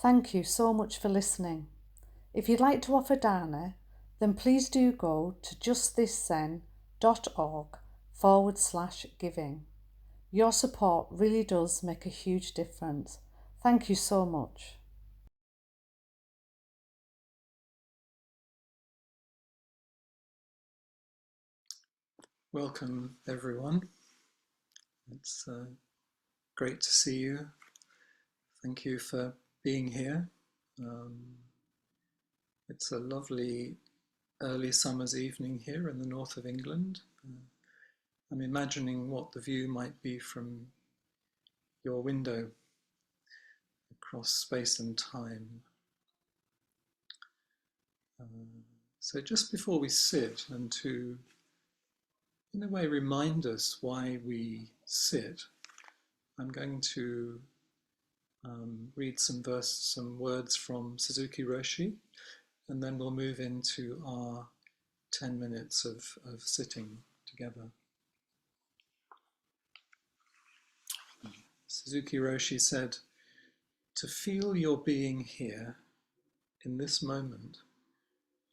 Thank you so much for listening. If you'd like to offer dana, then please do go to justthiszen.org/giving. Your support really does make a huge difference. Thank you so much. Welcome, everyone. It's great to see you. Thank you for being here. It's a lovely early summer's evening here in the north of England. I'm imagining what the view might be from your window across space and time. So just before we sit, and to, in a way, remind us why we sit, I'm going to read some words from Suzuki Roshi, and then we'll move into our 10 minutes of sitting together. Suzuki Roshi said, "To feel your being here in this moment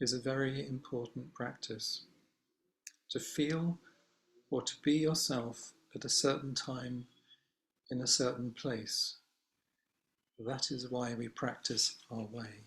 is a very important practice. To feel or to be yourself at a certain time in a certain place. That is why we practice our way."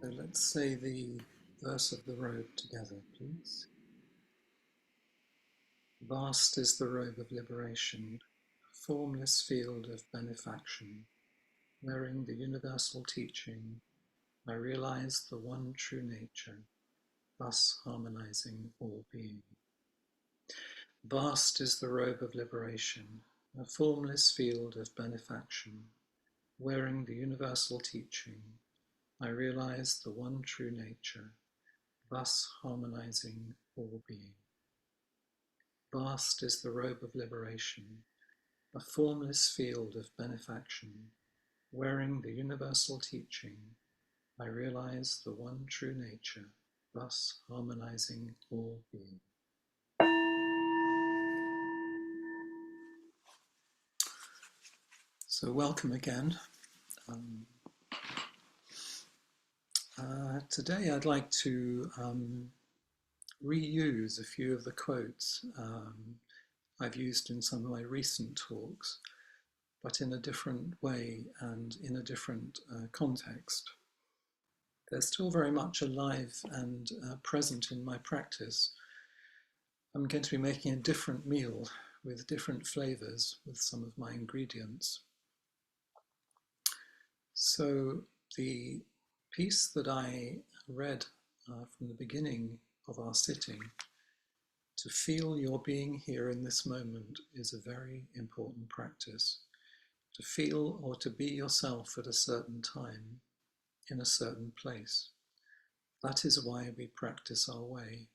So let's say the verse of the robe together, please. Vast is the robe of liberation, a formless field of benefaction. Wearing the universal teaching, I realize the one true nature, thus harmonizing all being. Vast is the robe of liberation, a formless field of benefaction. Wearing the universal teaching, I realize the one true nature, thus harmonizing all being. Vast is the robe of liberation, a formless field of benefaction. Wearing the universal teaching, I realize the one true nature, thus harmonizing all being. So welcome again. Today I'd like to reuse a few of the quotes I've used in some of my recent talks, but in a different way and in a different context. They're still very much alive and present in my practice. I'm going to be making a different meal with different flavors with some of my ingredients. So the piece that I read from the beginning of our sitting, to feel your being here in this moment, is a very important practice. To feel or to be yourself at a certain time, in a certain place. That is why we practice our way.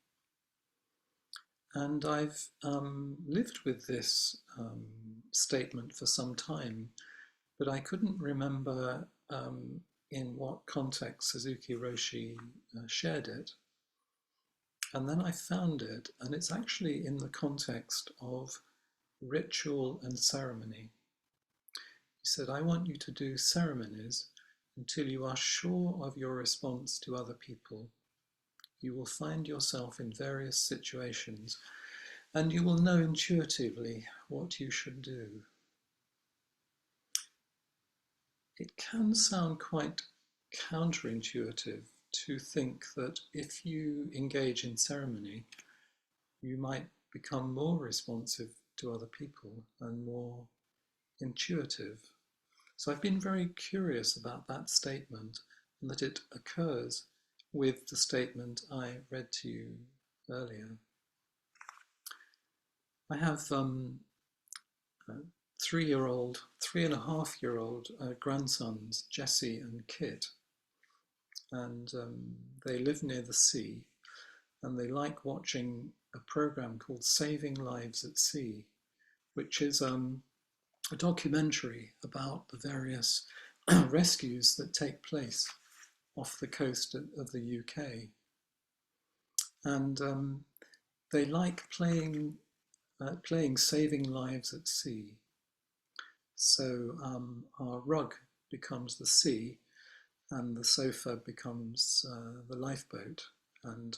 And I've lived with this statement for some time, but I couldn't remember in what context Suzuki Roshi shared it. And then I found it, and it's actually in the context of ritual and ceremony. He said, I want you to do ceremonies until you are sure of your response to other people. You will find yourself in various situations, and you will know intuitively what you should do. It can sound quite counterintuitive to think that if you engage in ceremony, you might become more responsive to other people and more intuitive. So I've been very curious about that statement, and that it occurs with the statement I read to you earlier. I have 3.5-year-old grandsons, Jesse and Kit, and they live near the sea, and they like watching a program called Saving Lives at Sea, which is a documentary about the various rescues that take place off the coast of the UK. And they like playing Saving Lives at Sea. So our rug becomes the sea, and the sofa becomes the lifeboat. And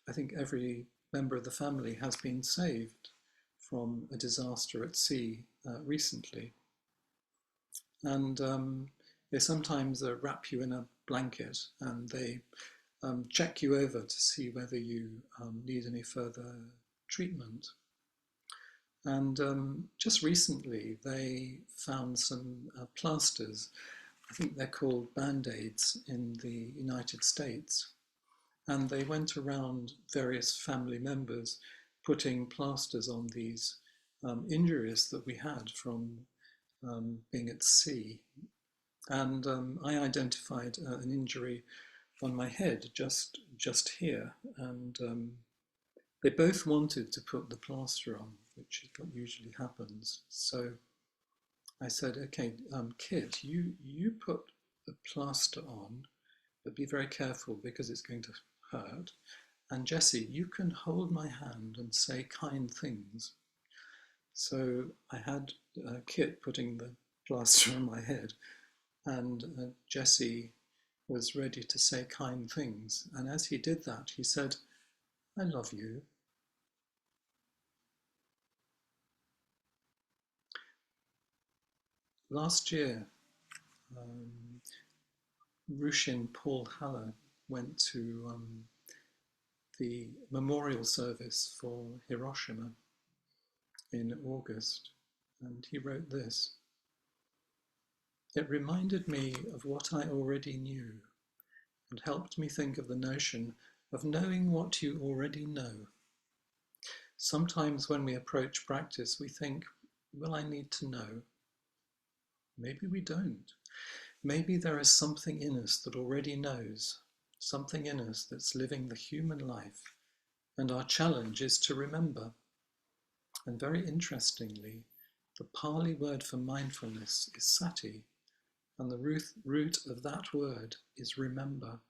I think every member of the family has been saved from a disaster at sea recently. And they sometimes wrap you in a blanket, and they check you over to see whether you need any further treatment. And just recently, they found some plasters. I think they're called Band-Aids in the United States. And they went around various family members putting plasters on these injuries that we had from being at sea. And I identified an injury on my head, just here. And they both wanted to put the plaster on, which is what usually happens. So I said, okay, Kit, you put the plaster on, but be very careful because it's going to hurt. And Jesse, you can hold my hand and say kind things. So I had Kit putting the plaster on my head, and Jesse was ready to say kind things. And as he did that, he said, I love you. Last year, Rushin Paul Haller went to the memorial service for Hiroshima in August, and he wrote this: "It reminded me of what I already knew and helped me think of the notion of knowing what you already know. Sometimes when we approach practice, we think, will I need to know? Maybe we don't. Maybe there is something in us that already knows, something in us that's living the human life, and our challenge is to remember." And very interestingly, the Pali word for mindfulness is sati, and the root of that word is remember.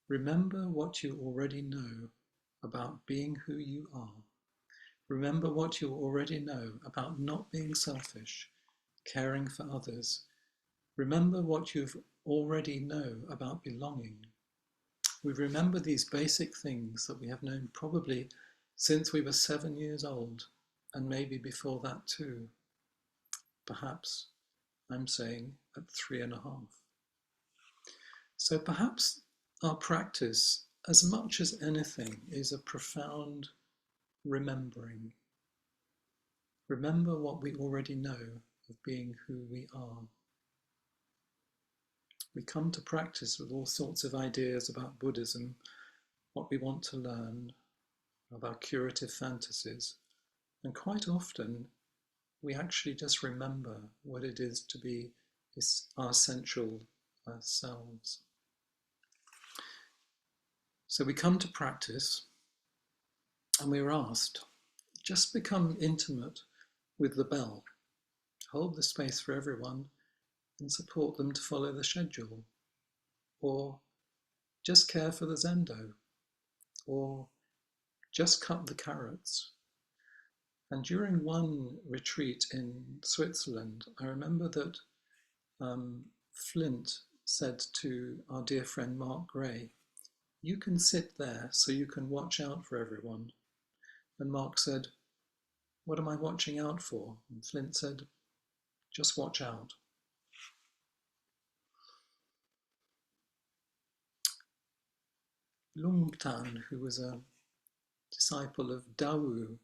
Remember what you already know about being who you are. Remember what you already know about not being selfish, caring for others. Remember what you already know about belonging. We remember these basic things that we have known probably since we were 7 years old, and maybe before that too. Perhaps I'm saying at 3.5. So perhaps our practice, as much as anything, is a profound remembering. Remember what we already know of being who we are. We come to practice with all sorts of ideas about Buddhism, what we want to learn, of our curative fantasies, and quite often we actually just remember what it is to be our essential selves. So we come to practice and we're asked, just become intimate with the bell, hold the space for everyone and support them to follow the schedule, or just care for the zendo, or just cut the carrots. And during one retreat in Switzerland, I remember that Flint said to our dear friend Mark Gray, "You can sit there so you can watch out for everyone." And Mark said, "What am I watching out for?" And Flint said, "Just watch out." Lungtan, who was a disciple of Dawu,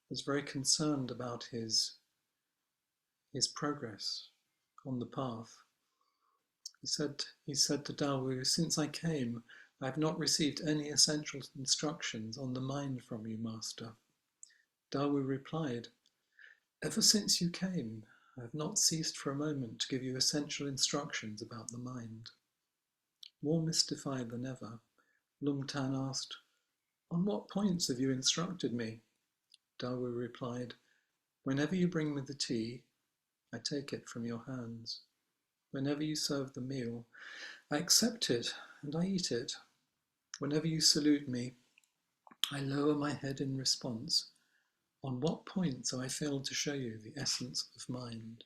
was very concerned about his progress on the path. He said to Dawu, "Since I came, I have not received any essential instructions on the mind from you, Master." Dawu replied, "Ever since you came, I have not ceased for a moment to give you essential instructions about the mind." More mystified than ever, Lungtan asked, "On what points have you instructed me?" Dawu replied, "Whenever you bring me the tea, I take it from your hands. Whenever you serve the meal, I accept it and I eat it. Whenever you salute me, I lower my head in response. On what points have I failed to show you the essence of mind?"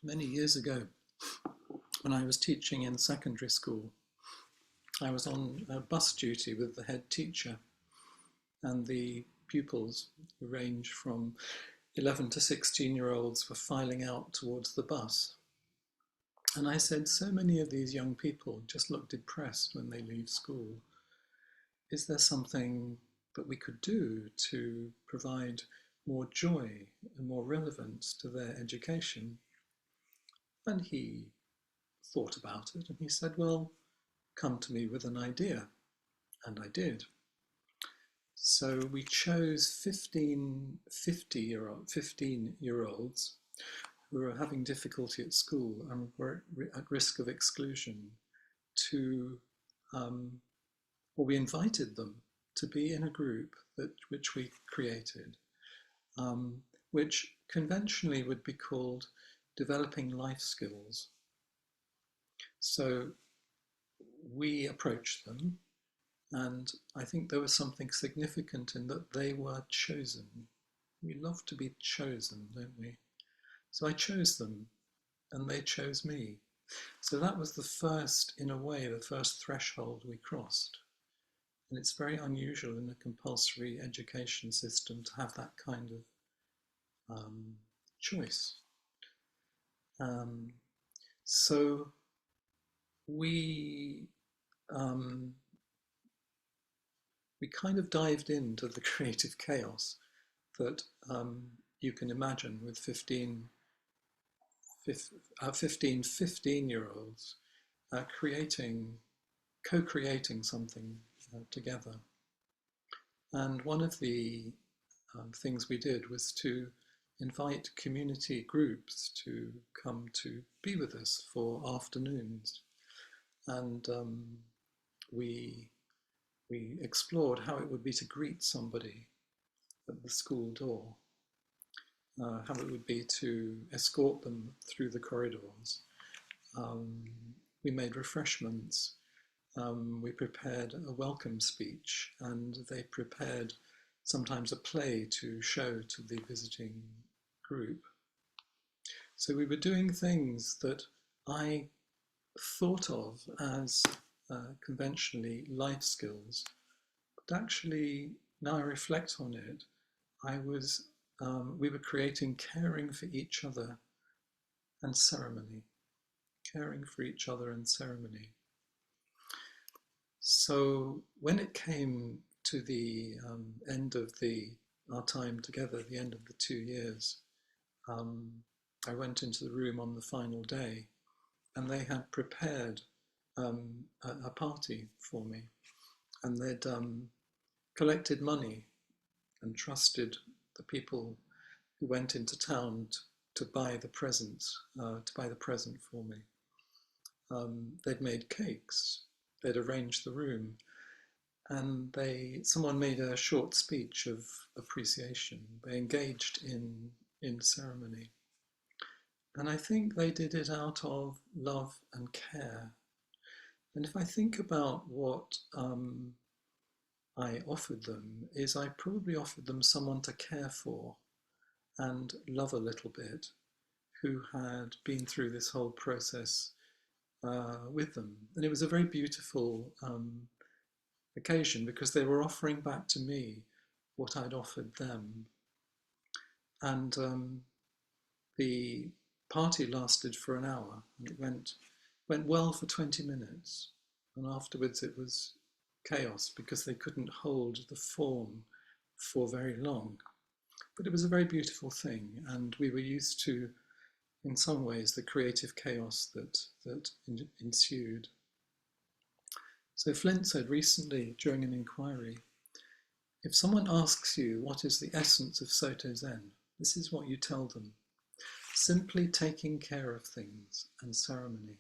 Many years ago, when I was teaching in secondary school, I was on bus duty with the head teacher, and the pupils, who ranged from 11 to 16-year-olds, were filing out towards the bus. And I said, so many of these young people just look depressed when they leave school. Is there something that we could do to provide more joy and more relevance to their education? And he thought about it and he said, well, come to me with an idea. And I did. So we chose 15-year-olds who were having difficulty at school and were at risk of exclusion or we invited them to be in a group which we created, which conventionally would be called developing life skills. So we approached them, and I think there was something significant in that they were chosen. We love to be chosen, don't we? So I chose them, and they chose me. So that was the first, in a way, the first threshold we crossed. And it's very unusual in a compulsory education system to have that kind of choice. So we we kind of dived into the creative chaos that you can imagine with 15-year-olds co-creating something together. And one of the things we did was to invite community groups to come to be with us for afternoons. And we explored how it would be to greet somebody at the school door, how it would be to escort them through the corridors. We made refreshments. We prepared a welcome speech, and they prepared sometimes a play to show to the visiting group. So we were doing things that I thought of as conventionally life skills, but actually, now I reflect on it, we were creating caring for each other and ceremony, caring for each other and ceremony. So when it came to the end of our time together, the end of the 2 years, I went into the room on the final day, and they had prepared a party for me, and they'd collected money and trusted the people who went into town to buy the presents, to buy the present for me. They'd made cakes, they'd arranged the room, and someone made a short speech of appreciation. They engaged in ceremony. And I think they did it out of love and care. And if I think about what I offered them, is I probably offered them someone to care for and love a little bit, who had been through this whole process with them. And it was a very beautiful occasion, because they were offering back to me what I'd offered them. And the party lasted for an hour, and it went well for 20 minutes. And afterwards it was chaos, because they couldn't hold the form for very long. But it was a very beautiful thing, and we were used to, in some ways, the creative chaos that ensued. So Flint said recently during an inquiry, if someone asks you what is the essence of Soto Zen, this is what you tell them: simply taking care of things and ceremony.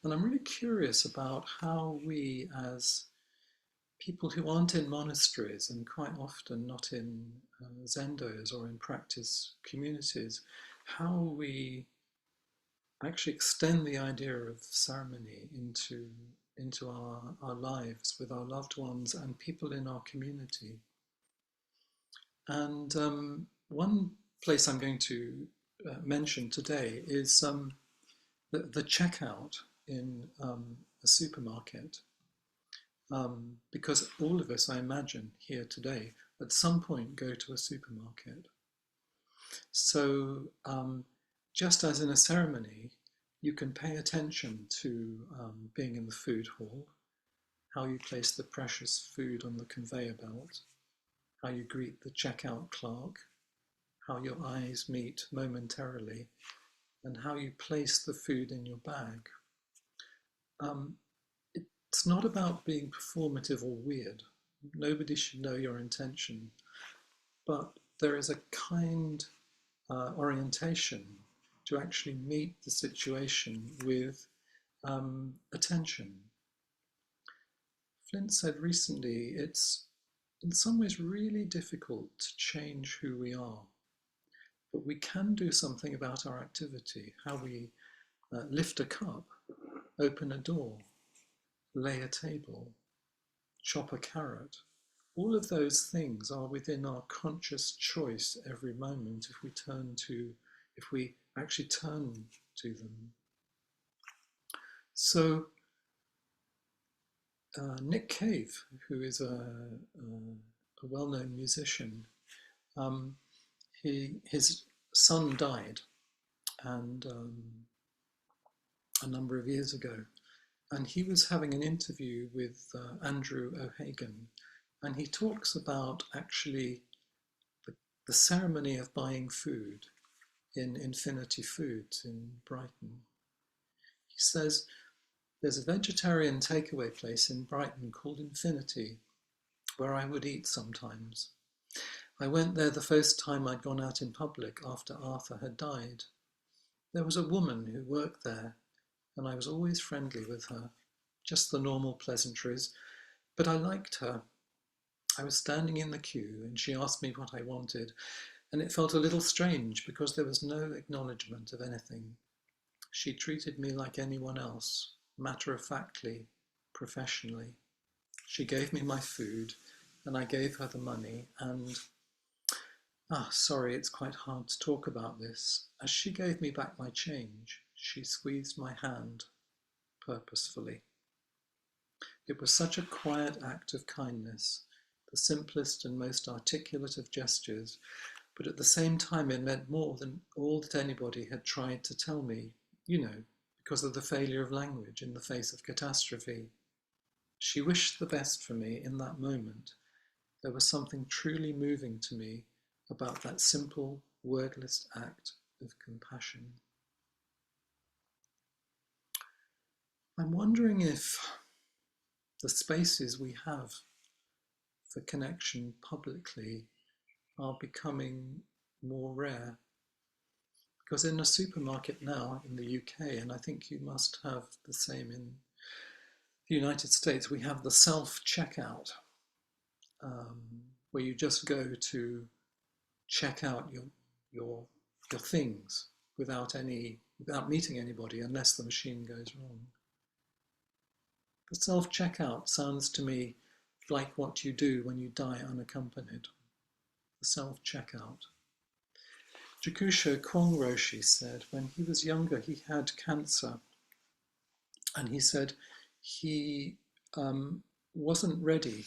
And I'm really curious about how we, as people who aren't in monasteries, and quite often not in zendos or in practice communities, how we actually extend the idea of ceremony into our lives with our loved ones and people in our community. And one place I'm going to mention today is the checkout in a supermarket. Because all of us, I imagine, here today, at some point go to a supermarket. So just as in a ceremony, you can pay attention to being in the food hall, how you place the precious food on the conveyor belt, how you greet the checkout clerk, how your eyes meet momentarily, and how you place the food in your bag. It's not about being performative or weird. Nobody should know your intention, but there is a kind orientation to actually meet the situation with attention. Flint said recently, it's in some ways really difficult to change who we are, but we can do something about our activity, how we lift a cup, open a door, lay a table, chop a carrot. All of those things are within our conscious choice every moment if we actually turn to them. So Nick Cave, who is a well-known musician, his son died, and a number of years ago, And he was having an interview with Andrew O'Hagan, and he talks about actually the ceremony of buying food in Infinity Foods in Brighton. He says, there's a vegetarian takeaway place in Brighton called Infinity, where I would eat sometimes. I went there the first time I'd gone out in public after Arthur had died. There was a woman who worked there, and I was always friendly with her, just the normal pleasantries, but I liked her. I was standing in the queue, and she asked me what I wanted, and it felt a little strange because there was no acknowledgement of anything. She treated me like anyone else, matter-of-factly, professionally. She gave me my food, and I gave her the money, and sorry, it's quite hard to talk about this. As she gave me back my change, she squeezed my hand purposefully. It was such a quiet act of kindness, the simplest and most articulate of gestures, but at the same time it meant more than all that anybody had tried to tell me, because of the failure of language in the face of catastrophe. She wished the best for me in that moment. There was something truly moving to me about that simple, wordless act of compassion. I'm wondering if the spaces we have for connection publicly are becoming more rare. Because in a supermarket now in the UK, and I think you must have the same in the United States, we have the self-checkout, where you just go to check out your things without meeting anybody unless the machine goes wrong. The self-checkout sounds to me like what you do when you die unaccompanied. The self-checkout. Jakusho Kwong Roshi said when he was younger he had cancer, and he said he wasn't ready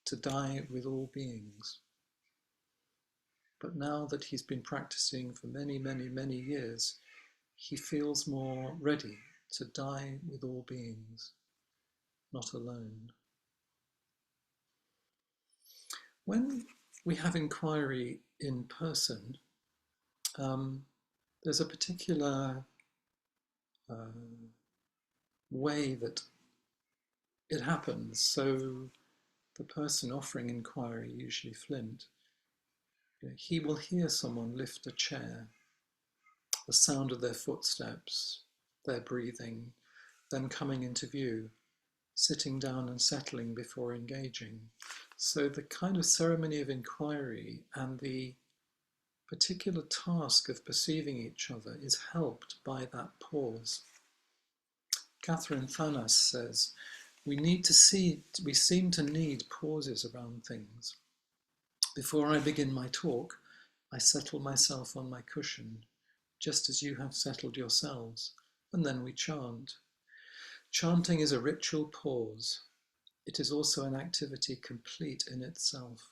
to die with all beings. But now that he's been practicing for many, many, many years, he feels more ready to die with all beings, not alone. When we have inquiry in person, there's a particular way that it happens. So the person offering inquiry, usually Flint, he will hear someone lift a chair, the sound of their footsteps, their breathing, them coming into view, sitting down and settling before engaging. So the kind of ceremony of inquiry and the particular task of perceiving each other is helped by that pause. Catherine Thanas says, we seem to need pauses around things. Before I begin my talk, I settle myself on my cushion, just as you have settled yourselves, and then we chant. Chanting is a ritual pause. It is also an activity complete in itself.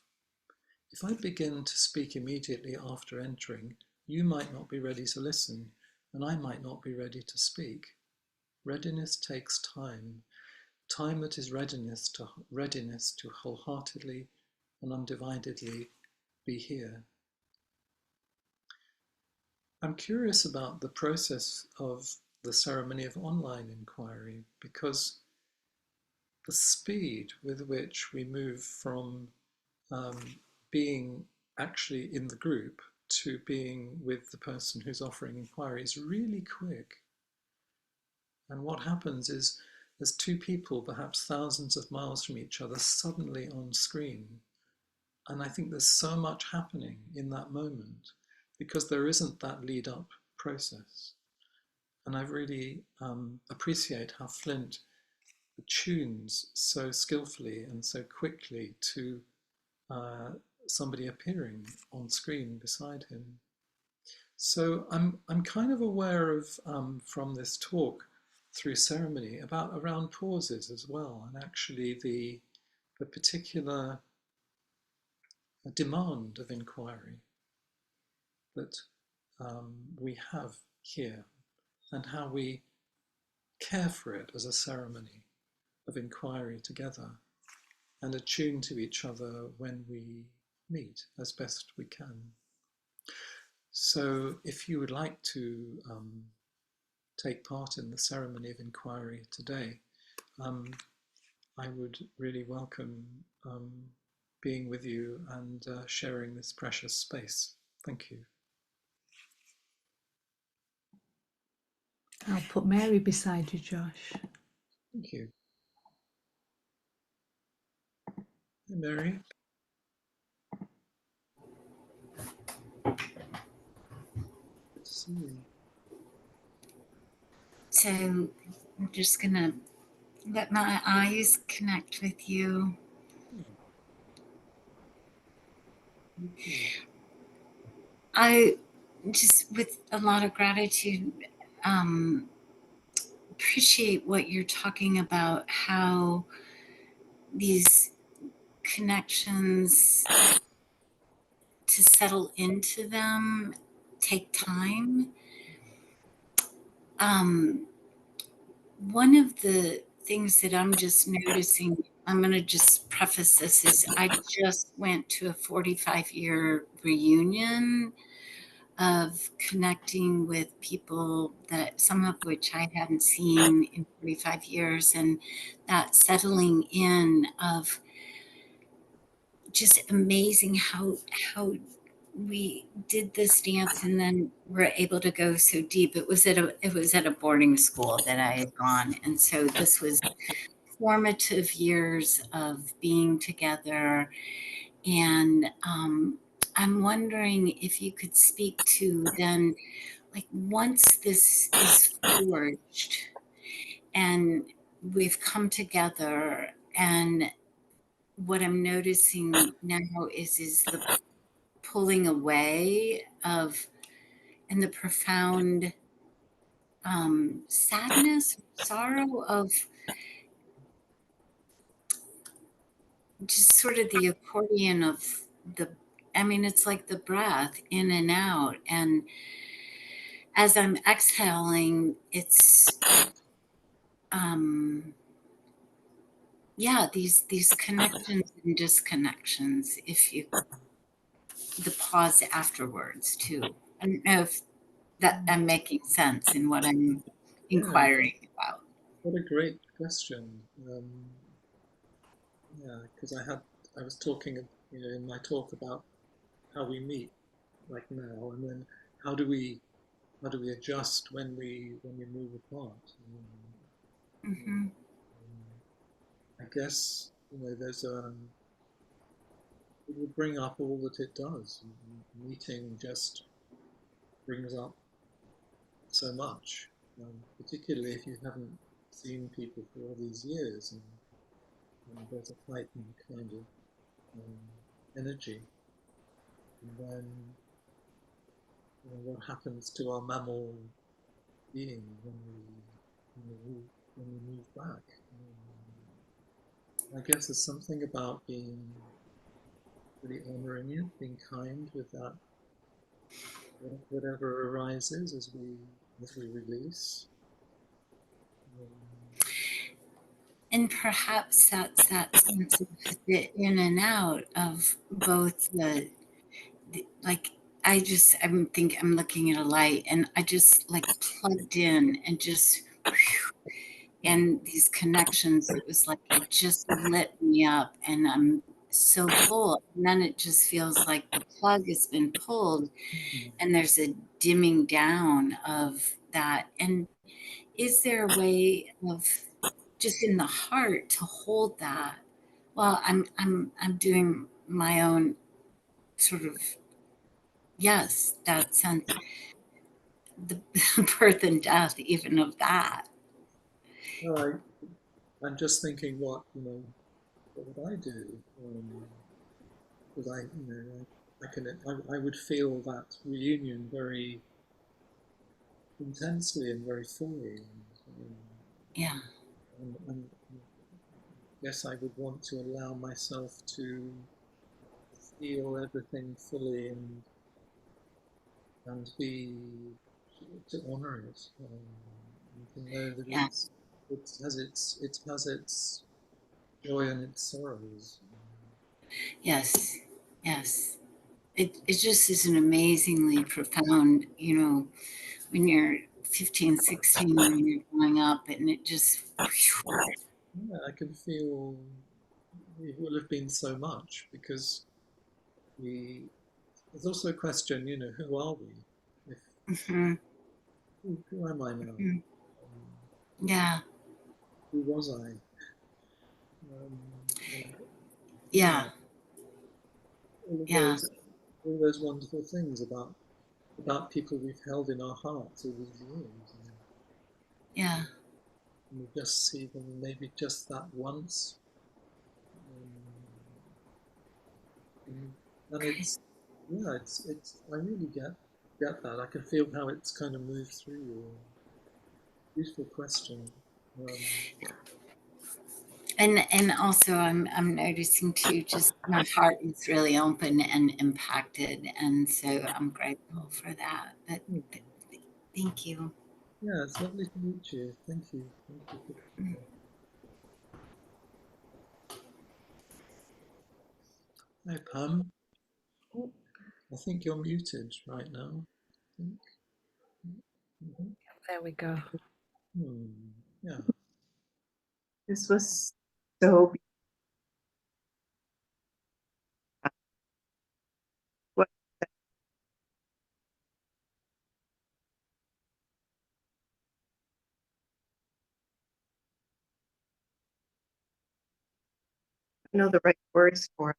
If I begin to speak immediately after entering, you might not be ready to listen, and I might not be ready to speak. Readiness takes time that is readiness to wholeheartedly and undividedly be here. I'm curious about the process of the ceremony of online inquiry, because the speed with which we move from being actually in the group to being with the person who's offering inquiry is really quick. And what happens is there's two people, perhaps thousands of miles from each other, suddenly on screen. And I think there's so much happening in that moment because there isn't that lead up process. And I really appreciate how Flint tunes so skillfully and so quickly to somebody appearing on screen beside him. So I'm kind of aware of, from this talk through ceremony, around pauses as well, and actually the particular demand of inquiry that we have here, and how we care for it as a ceremony of inquiry together and attune to each other when we meet as best we can. So if you would like to take part in the ceremony of inquiry today, I would really welcome being with you and sharing this precious space. Thank you. I'll put Mary beside you, Josh. Thank you. Hey, Mary. Good to see you. So I'm just going to let my eyes connect with you. I just, with a lot of gratitude, appreciate what you're talking about, how these connections, to settle into them, take time. One of the things that I'm just noticing, I'm going to just preface this, is I just went to a 45-year reunion of connecting with people that some of which I hadn't seen in 45 years, and that settling in of just amazing how we did this dance and then were able to go so deep. It was at a boarding school that I had gone, and so this was formative years of being together. And I'm wondering if you could speak to then, like, once this is forged and we've come together, and what I'm noticing now is the pulling away of, and the profound sadness, sorrow of just sort of the accordion of the, I mean, it's like the breath in and out. And as I'm exhaling, it's, yeah, these connections and disconnections, if you, the pause afterwards too. I don't know if that I'm making sense in what I'm Yeah, inquiring about. what a great question. Yeah, because I was talking, in my talk about how we meet, like now, and then how do we adjust when we move apart? Mm-hmm. I guess there's it will bring up all that it does. Meeting just brings up so much, particularly if you haven't seen people for all these years, and there's a heightened kind of energy. And then what happens to our mammal being when we move back? I guess there's something about being really honoring it, being kind with that, whatever arises as we release. And perhaps that's that sense of the in and out of both the like, I'm looking at a light and I just like plugged in and just, and these connections, it was like it just lit me up and I'm so full. And then it just feels like the plug has been pulled and there's a dimming down of that. And is there a way of just in the heart to hold that? Well, I'm doing my own sort of, yes, that sense, the birth and death even of that. Well, I'm just thinking what would I do? Because I would feel that reunion very intensely and very fully. Yeah. And yes, I would want to allow myself to feel everything fully and be to honor it, and to know that Yeah. it has its joy and its sorrows. Yes. Yes. It just is an amazingly profound, when you're 15, 16, when you're growing up, and it just, Yeah, I can feel it will have been so much because we. There's also a question, who are we? If mhm, who am I now? mhm. Um, Yeah. who was I? Um, and Yeah. yeah, all of Yeah. those wonderful things about people we've held in our hearts all these years, Yeah. and we just see them maybe just that once, um, and Okay. it's yeah, it's I really get that. I can feel how it's kind of moved through you. Beautiful question. Um, And also I'm noticing too, just my heart is really open and impacted, and so I'm grateful for that. hmm. But thank you. Yeah, it's lovely to meet you. Thank you. Thank you for coming. Hi, Pam. I think you're muted right now. I think. Mhm. There we go. Yeah. This was so beautiful. I know the right words for it.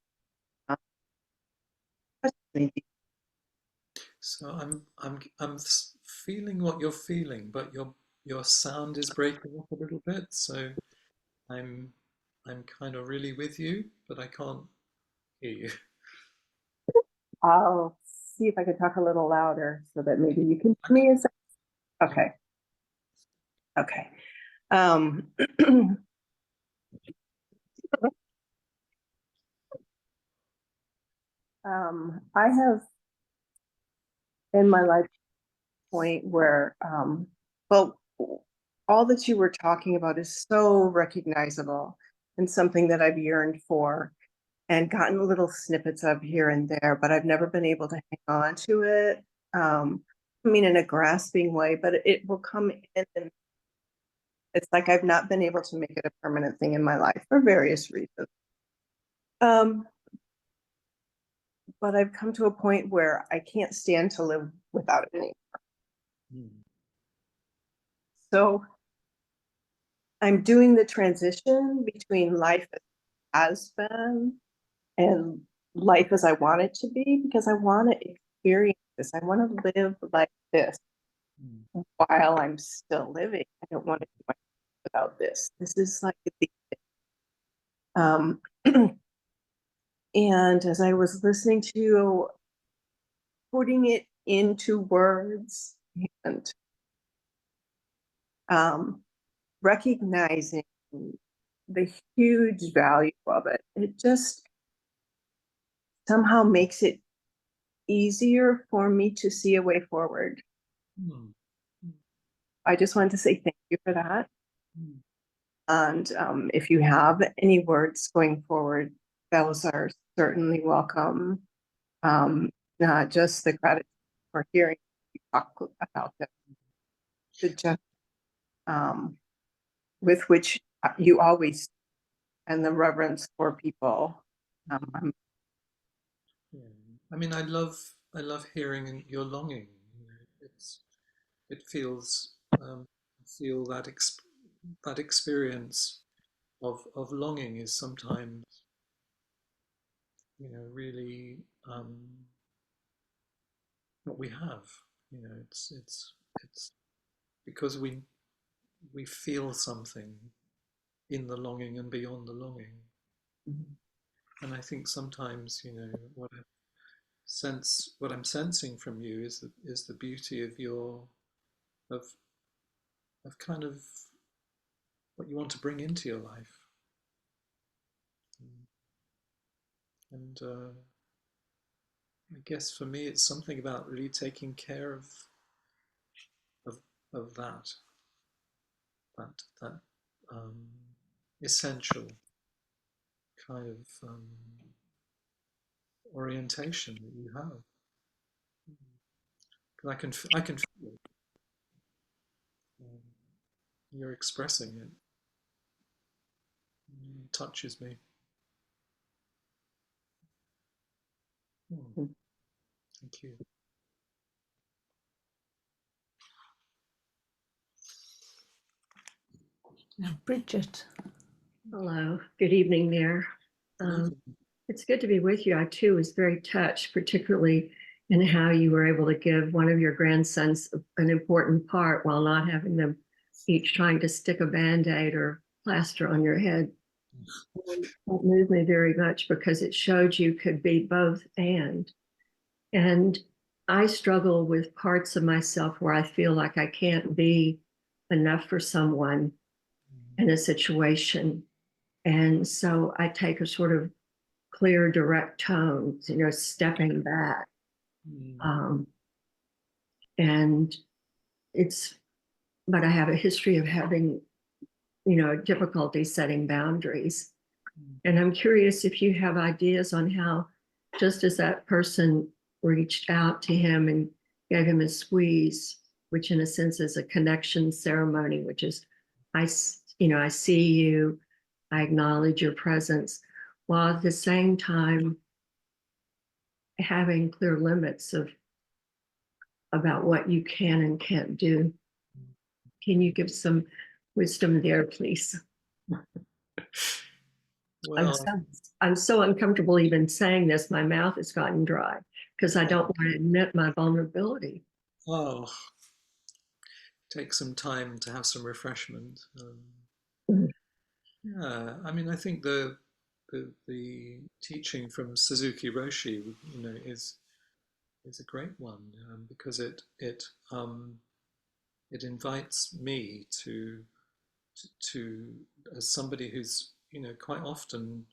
Maybe. So I'm feeling what you're feeling, but your sound is breaking up a little bit. So I'm I'm kind of really with you, but I can't hear you. I'll see if I can talk a little louder so that maybe you can hear me. Okay. Okay. Um, I have in my life point where, well, all that you were talking about is so recognizable and something that I've yearned for and gotten little snippets of here and there, but I've never been able to hang on to it. I mean, in a grasping way, but it will come in. And it's like I've not been able to make it a permanent thing in my life for various reasons. Um, but I've come to a point where I can't stand to live without it anymore. Mm. So I'm doing the transition between life as has been and life as I want it to be because I want to experience this. I want to live like this Mm. while I'm still living. I don't want to do my life without this. This is like the um and as I was listening to you putting it into words and um recognizing the huge value of it, it just somehow makes it easier for me to see a way forward. Mm. Mm. I just wanted to say thank you for that. Mm. And if you have any words going forward, those are certainly welcome. Not just the gratitude for hearing you talk about them, the just um, with which you always and the reverence for people. I'm Yeah. I mean, I love hearing your longing. It feels feel that experience of longing is sometimes really um, what we have. It's because we feel something in the longing and beyond the longing. And I think sometimes what I'm sensing from you is the beauty of your of kind of what you want to bring into your life. And I guess for me, it's something about really taking care of of that. that essential kind of orientation that you have. Because I can feel it. You're expressing it. It touches me. Thank you. Now, Bridget. Hello, good evening there. It's good to be with you. I too was very touched, particularly in how you were able to give one of your grandsons an important part while not having them each trying to stick a Band-Aid or plaster on your head. That moved me very much because it showed you could be both and. And I struggle with parts of myself where I feel like I can't be enough for someone in a situation. And so I take a sort of clear, direct tone, stepping back. And but I have a history of having, difficulty setting boundaries. And I'm curious if you have ideas on how, just as that person reached out to him and gave him a squeeze, which in a sense is a connection ceremony, which is, I see you, I acknowledge your presence, while at the same time having clear limits about what you can and can't do. Can you give some wisdom there, please? Well, I'm so uncomfortable even saying this. My mouth has gotten dry because I don't want to admit my vulnerability. oh, take some time to have some refreshment. Yeah, I mean, I think the teaching from Suzuki Roshi, is a great one, because it invites me to as somebody who's quite often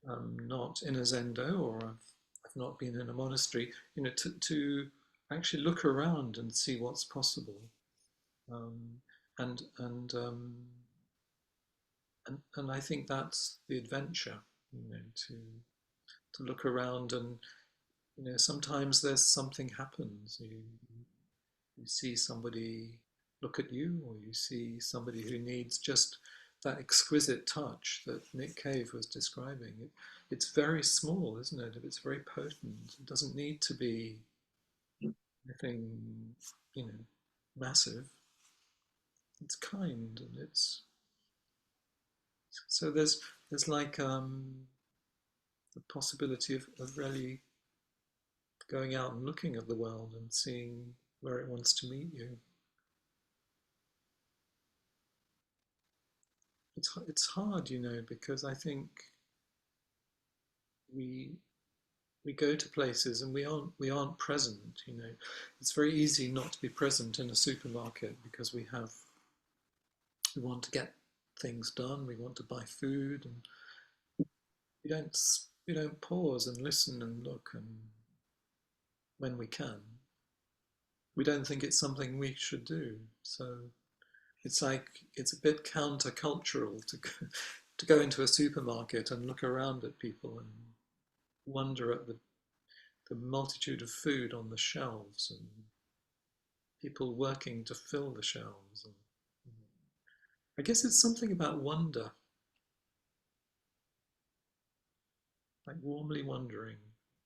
not in a zendo, or I've not been in a monastery, to actually look around and see what's possible, um, and and um, and I think that's the adventure, to look around, and sometimes there's something happens. You see somebody look at you, or you see somebody who needs just that exquisite touch that Nick Cave was describing. It's very small, isn't it? It's very potent. It doesn't need to be anything, massive. It's kind, and it's so there's like the possibility of really going out and looking at the world and seeing where it wants to meet you. It's hard, because I think we we go to places and we aren't present. It's very easy not to be present in a supermarket because we want to get things done. We want to buy food, and we don't pause and listen and look, and when we can, we don't think it's something we should do. So it's like it's a bit countercultural to go into a supermarket and look around at people and wonder at the multitude of food on the shelves and people working to fill the shelves. And I guess it's something about wonder, like warmly wondering,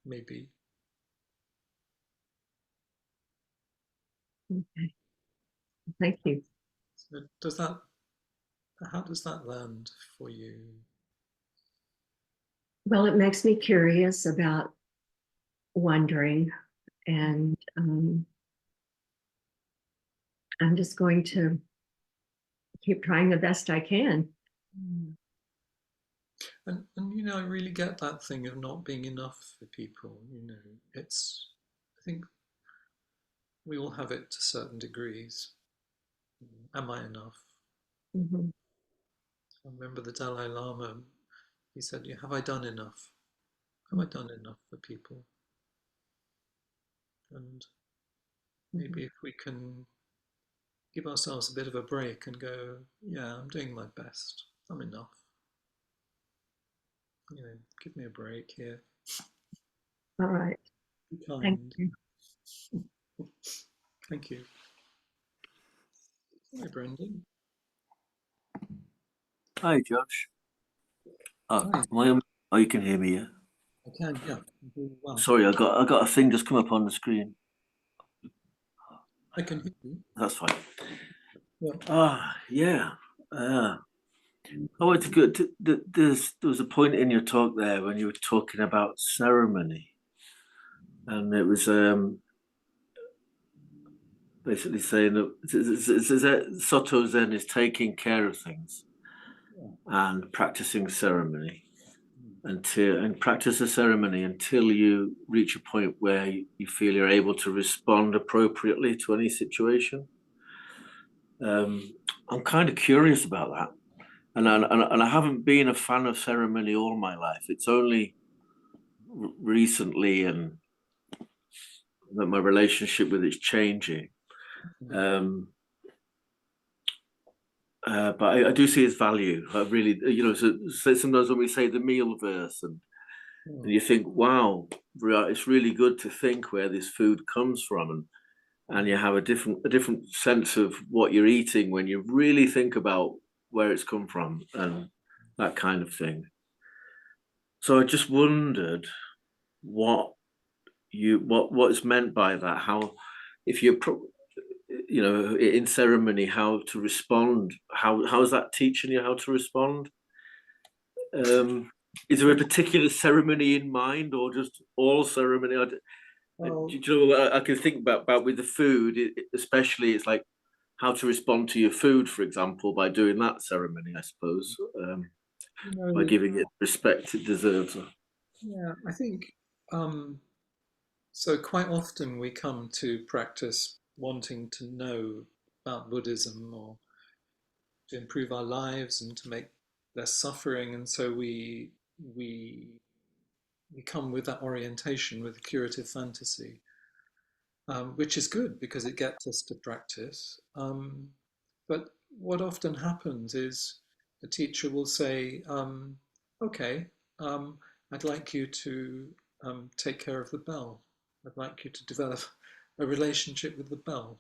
maybe. Okay, thank you. So how does that land for you? Well, it makes me curious about wondering, and I'm just going to keep trying the best I can. And I really get that thing of not being enough for people. I think we all have it to certain degrees. Am I enough? Mm-hmm. I remember the Dalai Lama, he said, "Yeah, have I done enough? Have I done enough for people?" And maybe if we can give ourselves a bit of a break and go, yeah, I'm doing my best. I'm enough. Give me a break here. All right. Be Thank kind. you. Thank you. Hi, Brendan. Hi, Josh. Hi. Oh, you can hear me, yeah? I can, yeah. I'm doing well. Sorry, I got a thing just come up on the screen. I can hear you. That's fine. Yeah. Yeah. I wanted to go there was a point in your talk there when you were talking about ceremony, and it was basically saying that Soto Zen is taking care of things and practicing ceremony and practice a ceremony until you reach a point where you feel you're able to respond appropriately to any situation. I'm kind of curious about that, and I haven't been a fan of ceremony all my life. It's only recently and that my relationship with it's changing. But I do see its value. I really, so sometimes when we say the meal verse, and you think, wow, it's really good to think where this food comes from, and you have a different sense of what you're eating when you really think about where it's come from and that kind of thing. So I just wondered what is meant by that. How, if you're in ceremony, how to respond. How is that teaching you how to respond? Is there a particular ceremony in mind, or just all ceremony? Do you know what I can think about with the food, especially? It's like how to respond to your food, for example, by doing that ceremony, I suppose, by giving it respect it deserves. Yeah, I think so. Quite often we come to practice wanting to know about Buddhism or to improve our lives and to make less suffering, and so we come with that orientation, with a curative fantasy, which is good because it gets us to practice. But what often happens is a teacher will say, okay, I'd like you to take care of the bell. I'd like you to develop a relationship with the bell.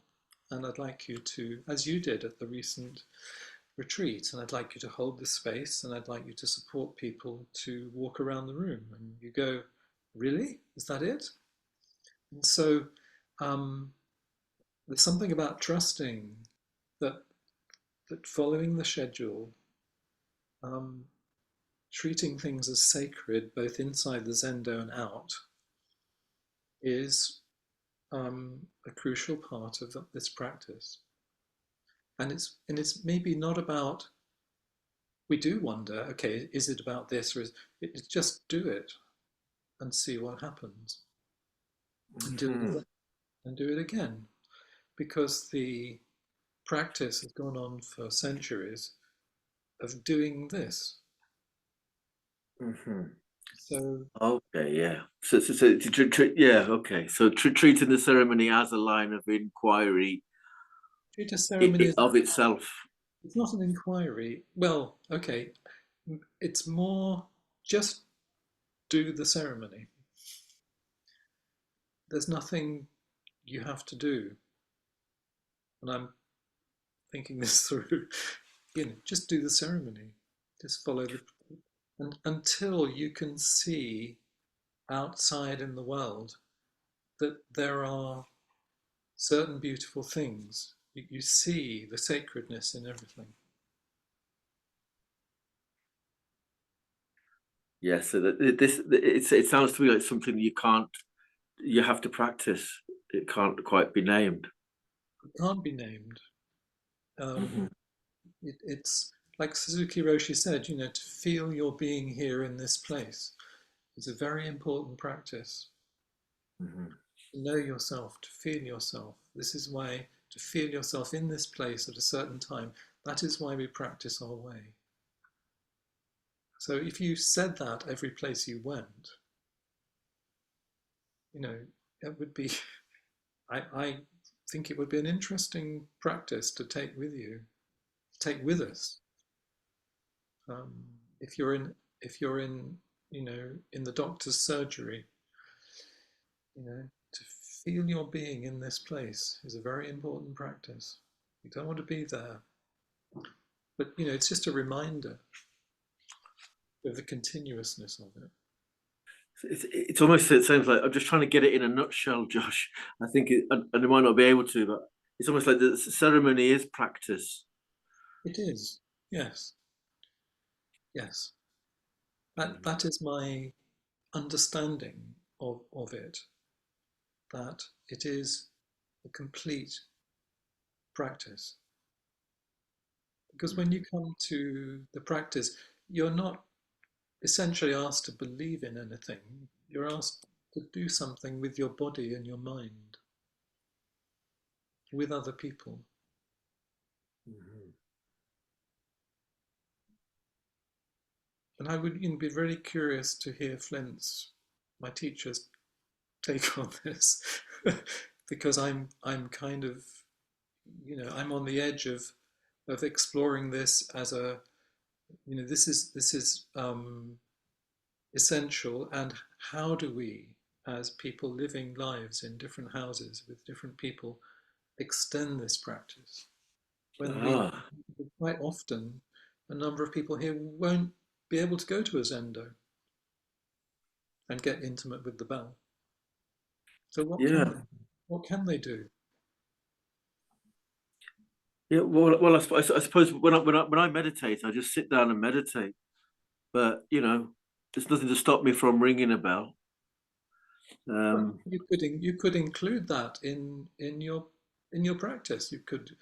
And I'd like you to, as you did at the recent retreat, and I'd like you to hold the space, and I'd like you to support people to walk around the room. And you go, really? Is that it? And so there's something about trusting that following the schedule, um, treating things as sacred, both inside the Zendo and out, is a crucial part of this practice. And it's maybe not about. We do wonder, okay, is it about this, or is it just do it and see what happens, and do it again, and do it again, because the practice has gone on for centuries of doing this. So Okay, yeah. Yeah, okay. So treating the ceremony as a line of inquiry treat a ceremony as of itself. it's not an inquiry. Well, okay, it's more just do the ceremony. There's nothing you have to do, and I'm thinking this through. Just do the ceremony. Just follow and until you can see outside in the world that there are certain beautiful things. You see the sacredness in everything. Yeah, so it sounds to me like something you have to practice. It can't quite be named. It can't be named. It's like Suzuki Roshi said, to feel your being here in this place is a very important practice. To know yourself, to feel yourself. This is why to feel yourself in this place at a certain time, that is why we practice our way. So if you said that every place you went, it would be, I think it would be an interesting practice to take with you, take with us. If you're in, in the doctor's surgery, to feel your being in this place is a very important practice. You don't want to be there, but it's just a reminder of the continuousness of it. It's almost, it sounds like I'm just trying to get it in a nutshell, Josh. I think, and I might not be able to, but it's almost like the ceremony is practice. It is, yes. Yes. That is my understanding of it, that it is a complete practice. Because when you come to the practice, you're not essentially asked to believe in anything. You're asked to do something with your body and your mind, with other people. And I would be very curious to hear Flint's, my teacher's, take on this, because I'm kind of, I'm on the edge of exploring this as a, this is essential, and how do we, as people living lives in different houses with different people, extend this practice when we quite often, a number of people here won't be able to go to a zendo and get intimate with the bell. So what can they do? Yeah, well, I suppose when I meditate, I just sit down and meditate. But there's nothing to stop me from ringing a bell. Well, you could include that in your practice. You could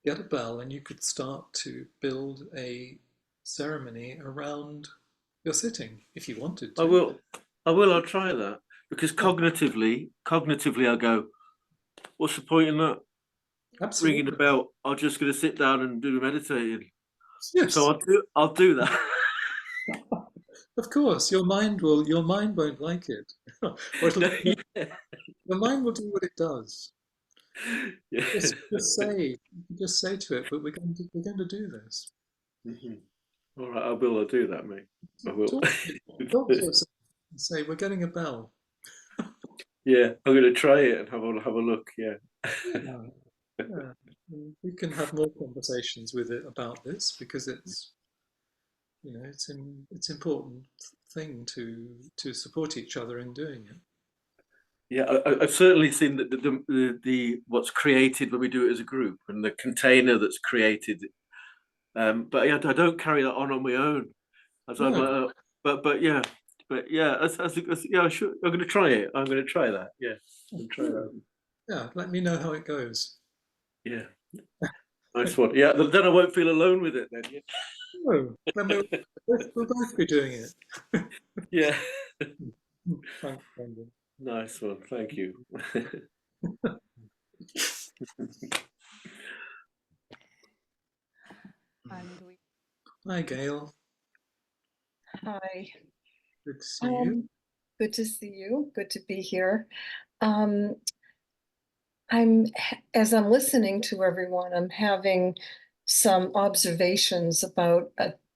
get a bell and you could start to build a ceremony around your sitting if you wanted to. I'll try that, because cognitively I go, what's the point in that? Absolutely. Ringing the bell, I'm just going to sit down and do the meditating. Yes. So I'll do that. Of course, your mind won't like it. Your mind will do what it does. Yeah. Just say to it, but we're going to do this. All right, I'll do that, mate. I will. Talk to us and say, we're getting a bell. Yeah, I'm going to try it and have a look. Yeah. Yeah. We can have more conversations with it about this, because it's it's important thing to support each other in doing it. Yeah, I've certainly seen that the what's created when we do it as a group, and the container that's created. But yeah, I don't carry that on my own. No. But yeah, yeah, sure. I'm going to try it. I'm going to try that. Yeah, try that. Yeah, let me know how it goes. Yeah, nice one. Yeah, then I won't feel alone with it. Then. Yeah. Oh, then we'll both be doing it. Yeah. Thanks, Brendan. Nice one. Thank you. Hi, Gail. Hi. Good to see you. Good to see you. Good to be here. As I'm listening to everyone, I'm having some observations about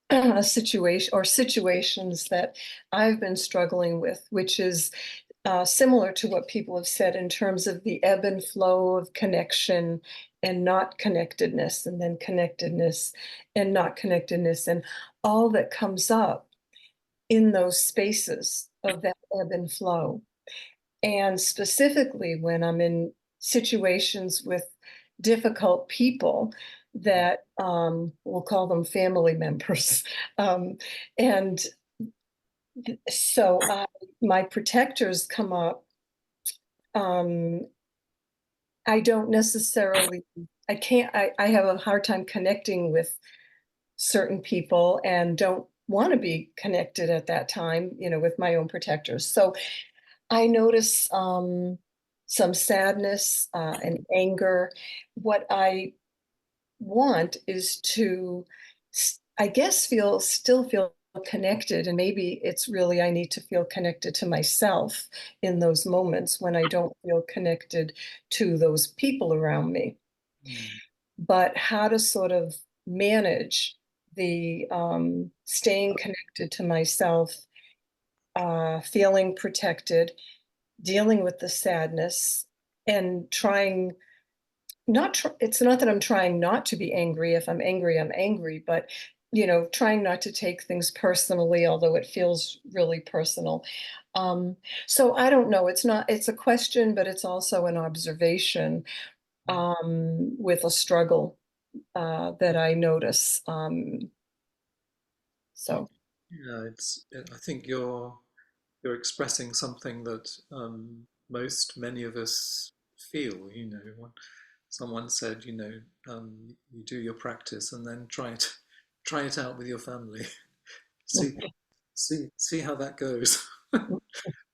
a situation or situations that I've been struggling with, which is similar to what people have said in terms of the ebb and flow of connection and not connectedness, and then connectedness and not connectedness, and all that comes up in those spaces of that ebb and flow. And specifically when I'm in situations with difficult people that we'll call them family members. And so my protectors come up. I don't necessarily, I have a hard time connecting with certain people and don't want to be connected at that time, with my own protectors. So I notice some sadness and anger. What I want is to, I guess, still feel connected, and maybe it's really I need to feel connected to myself in those moments when I don't feel connected to those people around me. But how to sort of manage the staying connected to myself, feeling protected, dealing with the sadness, and trying it's not that I'm trying not to be angry. If I'm angry, but trying not to take things personally, although it feels really personal. So I don't know. It's a question, but it's also an observation with a struggle that I notice. So Yeah, I think you're expressing something that many of us feel. Someone said, you do your practice and then try it out with your family. see, see how that goes.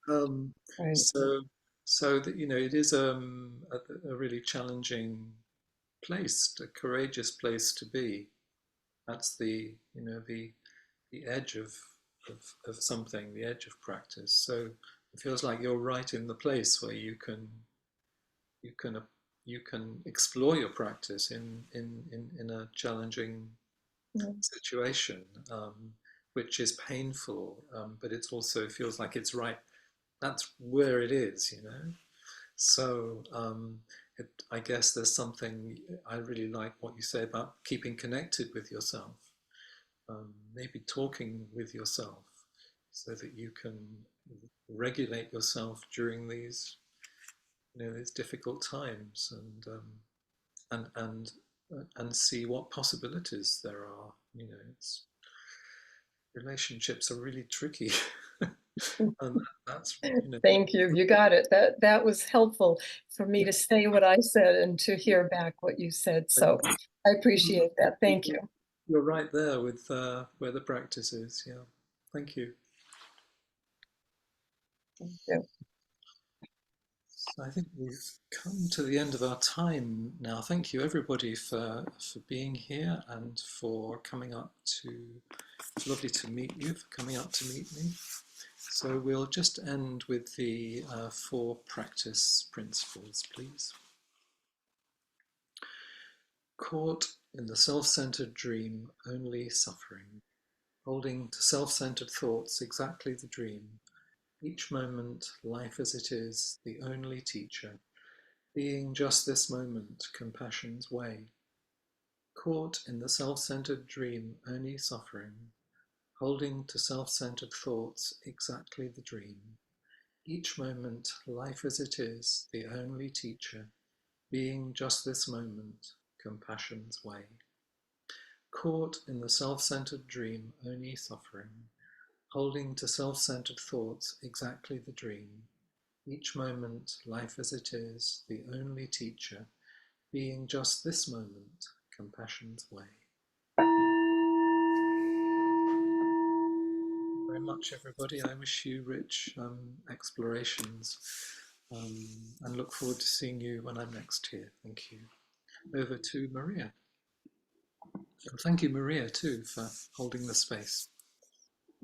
um, right. so, so that it is a really challenging place, a courageous place to be. That's the edge of something, the edge of practice. So it feels like you're right in the place where you can you can explore your practice in a challenging situation, which is painful, but it also feels like it's right. That's where it is. So I guess there's something I really like what you say about keeping connected with yourself. Maybe talking with yourself so that you can regulate yourself during these difficult times and see what possibilities there are. Relationships are really tricky, and that's Thank you. You got it. That was helpful for me to say what I said and to hear back what you said. So I appreciate that. Thank you. You're right there with where the practice is. Yeah, thank you. Thank you. I think we've come to the end of our time now. Thank you everybody for being here and for coming up to. It's lovely to meet you, for coming up to meet me. So we'll just end with the 4 practice principles, please. Caught in the self-centered dream, only suffering. Holding to self-centered thoughts, exactly the dream. Each moment, life as it is, the only teacher. Being just this moment, compassion's way. Caught in the self-centered dream, only suffering. Holding to self-centered thoughts, exactly the dream. Each moment, life as it is, the only teacher. Being just this moment, compassion's way. Caught in the self-centered dream, only suffering. Holding to self-centered thoughts, exactly the dream. Each moment, life as it is, the only teacher. Being just this moment, compassion's way. Very much, everybody. I wish you rich explorations and look forward to seeing you when I'm next here. Thank you. Over to Maria. And thank you, Maria, too, for holding the space.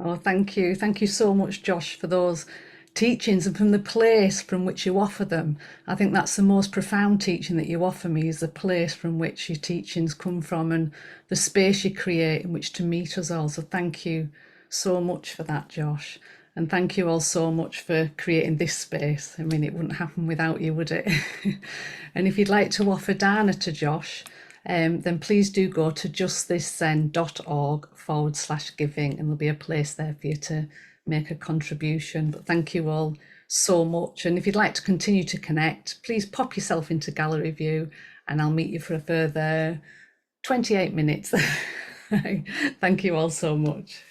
Oh, thank you. Thank you so much, Josh, for those teachings and from the place from which you offer them. I think that's the most profound teaching that you offer me, is the place from which your teachings come from and the space you create in which to meet us all. So thank you so much for that, Josh. And thank you all so much for creating this space. I mean, it wouldn't happen without you, would it? And if you'd like to offer dana to Josh, then please do go to justthiszen.org/giving, and there'll be a place there for you to make a contribution. But thank you all so much. And if you'd like to continue to connect, please pop yourself into gallery view and I'll meet you for a further 28 minutes. Thank you all so much.